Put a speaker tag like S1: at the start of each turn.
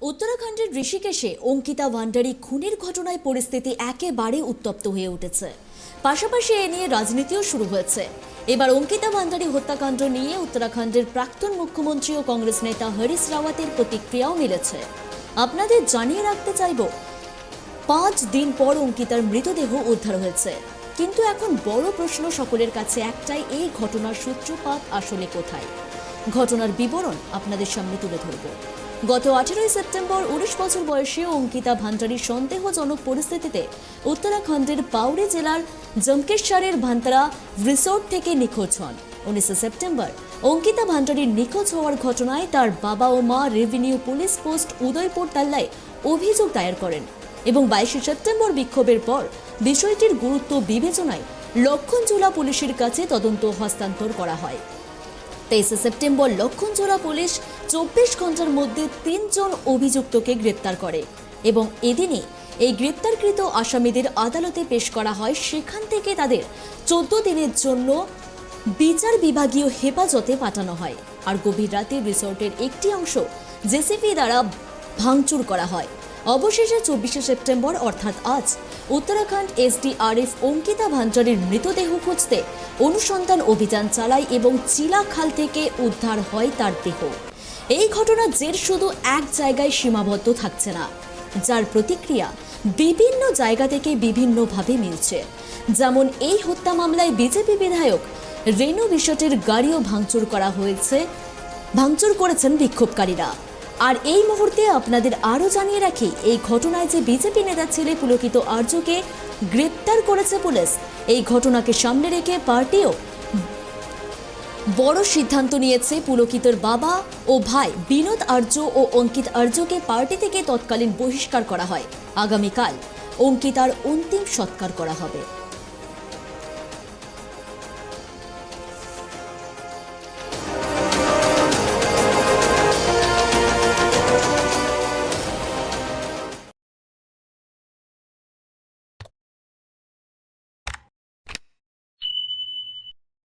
S1: उत्तराखंडेर ऋषिकेशे अंकिता भांडारी खूनेर घटनाय परिस्थिति एकेबारे उत्तप्त हये उठेছে। पाशापाशि ए निये राजनीतिও शुरू হয়েছে। এবার अंकिता भांडारी हत्याकांड নিয়ে उत्तराखंडेर प्राक्तन मुख्यमंत्री ও কংগ্রেস নেতা হরিশ রাওয়াতের প্রতিক্রিয়াও মিলেছে। আপনাদের জানিয়ে রাখতে চাইব 5 দিন পর अंकितार মৃতদেহ উদ্ধার হয়েছে। কিন্তু এখন বড় প্রশ্ন সকলের কাছে একটাই, এই ঘটনার সূত্রপাত আসলে কোথায়? ঘটনার বিবরণ আপনাদের সামনে তুলে ধরব। গত 18 সেপ্টেম্বর 19 বছর বয়সী अंकिता भांडारी সন্দেহজনক পরিস্থিতিতে উত্তরাখণ্ডের পাউরি জেলার জমকেশ্বরের ভান্তারা রিসোর্ট থেকে নিখোঁজ হন। 19 সেপ্টেম্বর अंकिता ভান্ডারির নিখোঁজ হওয়ার ঘটনায় তার বাবা ও মা রেভিনিউ পুলিশ পোস্ট উদয়পুর তাল্লায় অভিযোগ দায়ের করেন এবং 22 সেপ্টেম্বর বিক্ষোভের পর বিষয়টির গুরুত্ব বিবেচনায় লক্ষণঝোলা পুলিশের কাছে তদন্ত হস্তান্তর করা হয়। 23 সেপ্টেম্বর লক্ষণঝোলা পুলিশ 24 ঘন্টার মধ্যে 3 জন অভিযুক্তকে গ্রেপ্তার করে এবং এদিনই এই গ্রেপ্তারকৃত আসামিদের আদালতে পেশ করা হয়। সেখান থেকে তাদের 14 দিনের জন্য বিচার বিভাগীয় হেফাজতে পাঠানো হয়। আর গভীর রাতে রিসোর্টের একটি অংশ জেসিপি দ্বারা ভাঙচুর করা হয়। অবশেষে 24 সেপ্টেম্বর অর্থাৎ আজ উত্তরাখণ্ড এসডিআরএফ अंकिता ভান্ডারির মৃতদেহ খুঁজতে অনুসন্ধান অভিযান চালায় এবং চিলাখাল থেকে উদ্ধার হয় তার দেহ। এই ঘটনার জের শুধু এক জায়গায় সীমাবদ্ধ থাকছে না, যার প্রতিক্রিয়া বিভিন্ন জায়গা থেকে বিভিন্নভাবে মিলছে। যেমন এই হত্যা মামলায় বিজেপি বিধায়ক রেণু বিশ্বাসের গাড়িও ভাঙচুর করেছেন বিক্ষোভকারীরা। আর এই মুহূর্তে আপনাদের আরও জানিয়ে রাখি, এই ঘটনায় যে বিজেপি নেতা ছেলে পুলকিত আর্যকে গ্রেপ্তার করেছে পুলিশ। এই ঘটনাকে সামনে রেখে পার্টিও বড় সিদ্ধান্ত নিয়েছে। পুলকিতর বাবা ও ভাই বিনোদ আর্য ও অঙ্কিত আর্যকে পার্টি থেকে তৎকালীন বহিষ্কার করা হয়। আগামীকাল অঙ্কিতার অন্তিম সৎকার করা হবে।